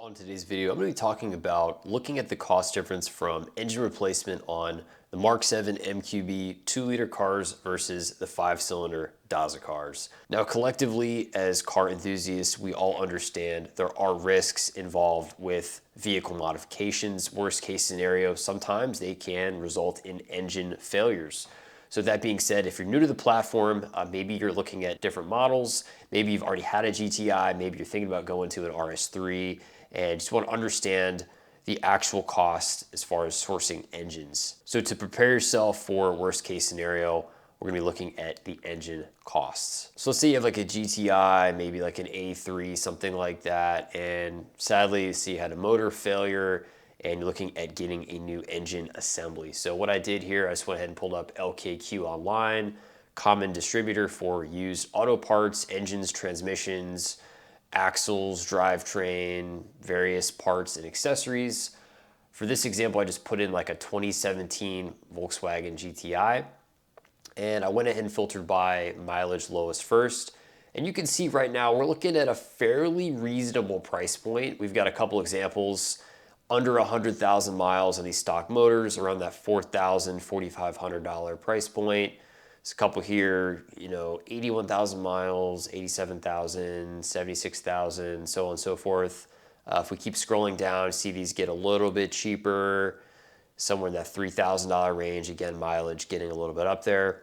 On today's video, I'm going to be talking about looking at the cost difference from engine replacement on the Mark 7 MQB 2-liter cars versus the 5-cylinder Daza cars. Now, collectively, as car enthusiasts, we all understand there are risks involved with vehicle modifications. Worst case scenario, sometimes they can result in engine failures. So that being said, if you're new to the platform, maybe you're looking at different models, maybe you've already had a GTI, maybe you're thinking about going to an RS3, and just want to understand the actual cost as far as sourcing engines. So to prepare yourself for worst case scenario, we're gonna be looking at the engine costs. So let's say you have like a GTI, maybe like an A3, something like that, and sadly you see you had a motor failure and you're looking at getting a new engine assembly. So what I did here, I just went ahead and pulled up LKQ online, common distributor for used auto parts, engines, transmissions, axles, drivetrain, various parts and accessories. For this example, I just put in like a 2017 Volkswagen GTI, and I went ahead and filtered by mileage lowest first. And you can see right now we're looking at a fairly reasonable price point. We've got a couple examples under 100,000 miles on these stock motors, around that $4,000, $4,500 price point. There's a couple here, 81,000 miles, 87,000, 76,000, so on and so forth. If we keep scrolling down, see these get a little bit cheaper, somewhere in that $3,000 range. Again, mileage getting a little bit up there.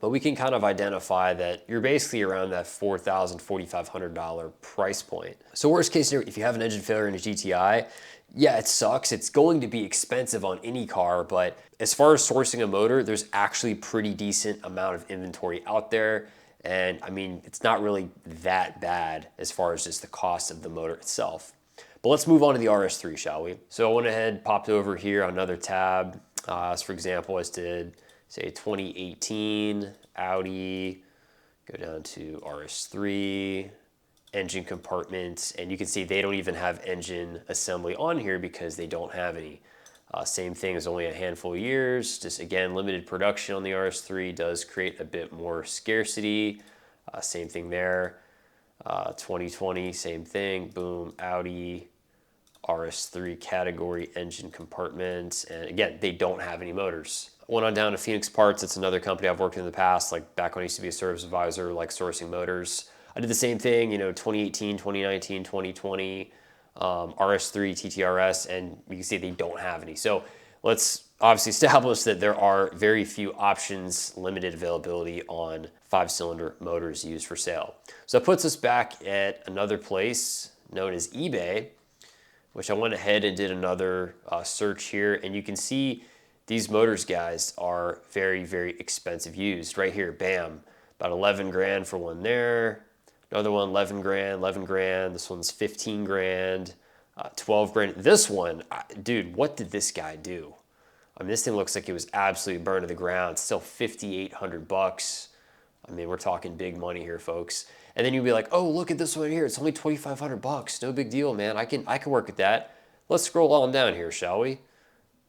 But we can kind of identify that you're basically around that $4,000, $4,500 price point. So worst case scenario, if you have an engine failure in a GTI, yeah, it sucks. It's going to be expensive on any car, but as far as sourcing a motor, there's actually pretty decent amount of inventory out there. And I mean, it's not really that bad as far as just the cost of the motor itself. But let's move on to the RS3, shall we? So I went ahead, popped over here on another tab. So for example, I just did, say, 2018 Audi, go down to RS3, engine compartments, and you can see they don't even have engine assembly on here because they don't have any. Same thing, is only a handful of years. Just again, limited production on the RS3 does create a bit more scarcity. Same thing there. 2020, same thing. Boom, Audi RS3 category engine compartments, and again, they don't have any motors. Went on down to Phoenix Parts. It's another company I've worked in the past, like back when I used to be a service advisor, like sourcing motors. I did the same thing, 2018, 2019, 2020, RS3, TTRS, and you can see they don't have any. So let's obviously establish that there are very few options, limited availability on 5-cylinder motors used for sale. So that puts us back at another place known as eBay, which I went ahead and did another search here, and you can see these motors, guys, are very, very expensive used. Right here, bam, about 11 grand for one there. Another one, 11 grand, 11 grand. This one's 15 grand, 12 grand. This one, dude, what did this guy do? I mean, this thing looks like it was absolutely burned to the ground. It's still 5,800 bucks. I mean, we're talking big money here, folks. And then you'd be like, oh, look at this one here. It's only 2,500 bucks. No big deal, man. I can work with that. Let's scroll on down here, shall we?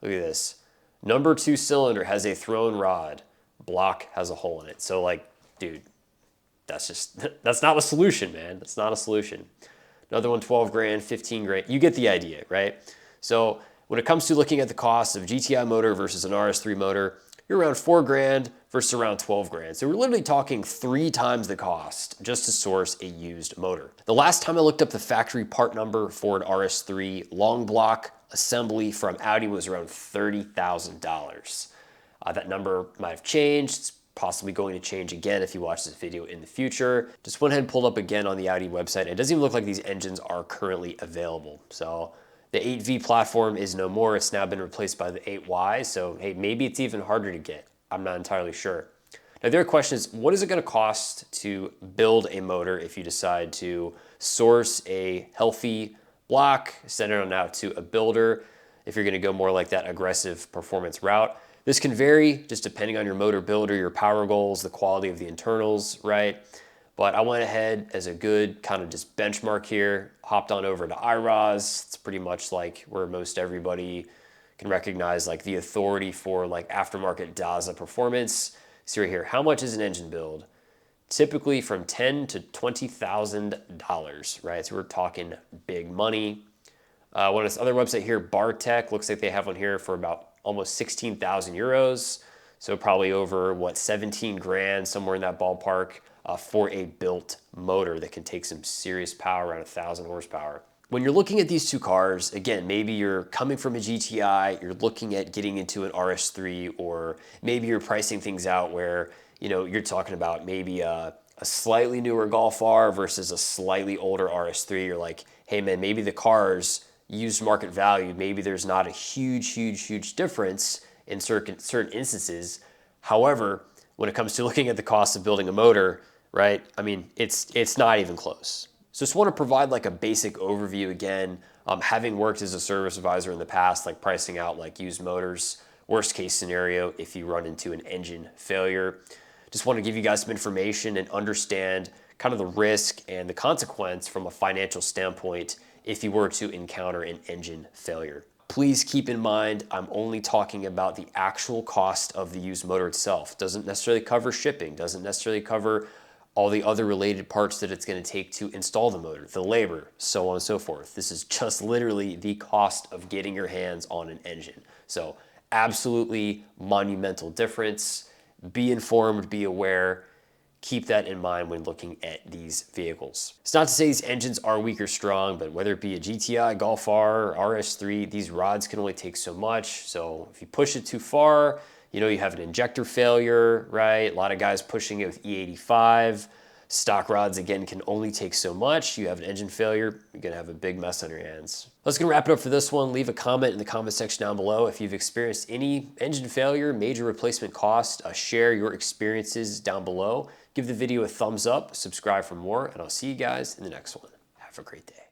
Look at this. Number 2 cylinder has a thrown rod. Block has a hole in it. So like, dude, that's not a solution, man. That's not a solution. Another one, 12 grand, 15 grand. You get the idea, right? So when it comes to looking at the cost of GTI motor versus an RS3 motor, you're around 4 grand versus around 12 grand. So we're literally talking 3 times the cost just to source a used motor. The last time I looked up the factory part number for an RS3 long block assembly from Audi was around $30,000. That number might have changed. It's possibly going to change again if you watch this video in the future. Just went ahead and pulled up again on the Audi website. It doesn't even look like these engines are currently available. So the 8V platform is no more. It's now been replaced by the 8Y. So hey, maybe it's even harder to get. I'm not entirely sure. Now the other question is, what is it going to cost to build a motor if you decide to source a healthy block, send it on out to a builder, if you're going to go more like that aggressive performance route? This can vary just depending on your motor builder, your power goals, the quality of the internals, right? But I went ahead as a good kind of just benchmark here, hopped on over to IROS. It's pretty much like where most everybody can recognize like the authority for like aftermarket Daza performance. See right here, how much is an engine build? Typically from $10,000 to $20,000, right? So we're talking big money. One of this other website here, Bartech, looks like they have one here for about almost 16,000 euros. So probably over, what, 17 grand, somewhere in that ballpark, for a built motor that can take some serious power, around 1,000 horsepower. When you're looking at these two cars, again, maybe you're coming from a GTI, you're looking at getting into an RS3, or maybe you're pricing things out where, you know, you're talking about maybe a slightly newer Golf R versus a slightly older RS3. You're like, hey man, maybe the cars used market value, maybe there's not a huge difference in certain instances. However, when it comes to looking at the cost of building a motor, right? I mean, it's not even close. So just want to provide like a basic overview again, having worked as a service advisor in the past, like pricing out like used motors, worst case scenario if you run into an engine failure. Just want to give you guys some information and understand kind of the risk and the consequence from a financial standpoint if you were to encounter an engine failure. Please keep in mind, I'm only talking about the actual cost of the used motor itself. Doesn't necessarily cover shipping, doesn't necessarily cover all the other related parts that it's going to take to install the motor, the labor, so on and so forth. This is just literally the cost of getting your hands on an engine. So absolutely monumental difference. Be informed, be aware, keep that in mind when looking at these vehicles. It's not to say these engines are weak or strong, but whether it be a GTI, Golf R, RS3, these rods can only take so much. So if you push it too far, you know, you have an injector failure, right? A lot of guys pushing it with E85. Stock rods, again, can only take so much. You have an engine failure, you're gonna have a big mess on your hands. Let's gonna wrap it up for this one. Leave a comment in the comment section down below if you've experienced any engine failure, major replacement cost. Share your experiences down below. Give the video a thumbs up, subscribe for more, and I'll see you guys in the next one. Have a great day.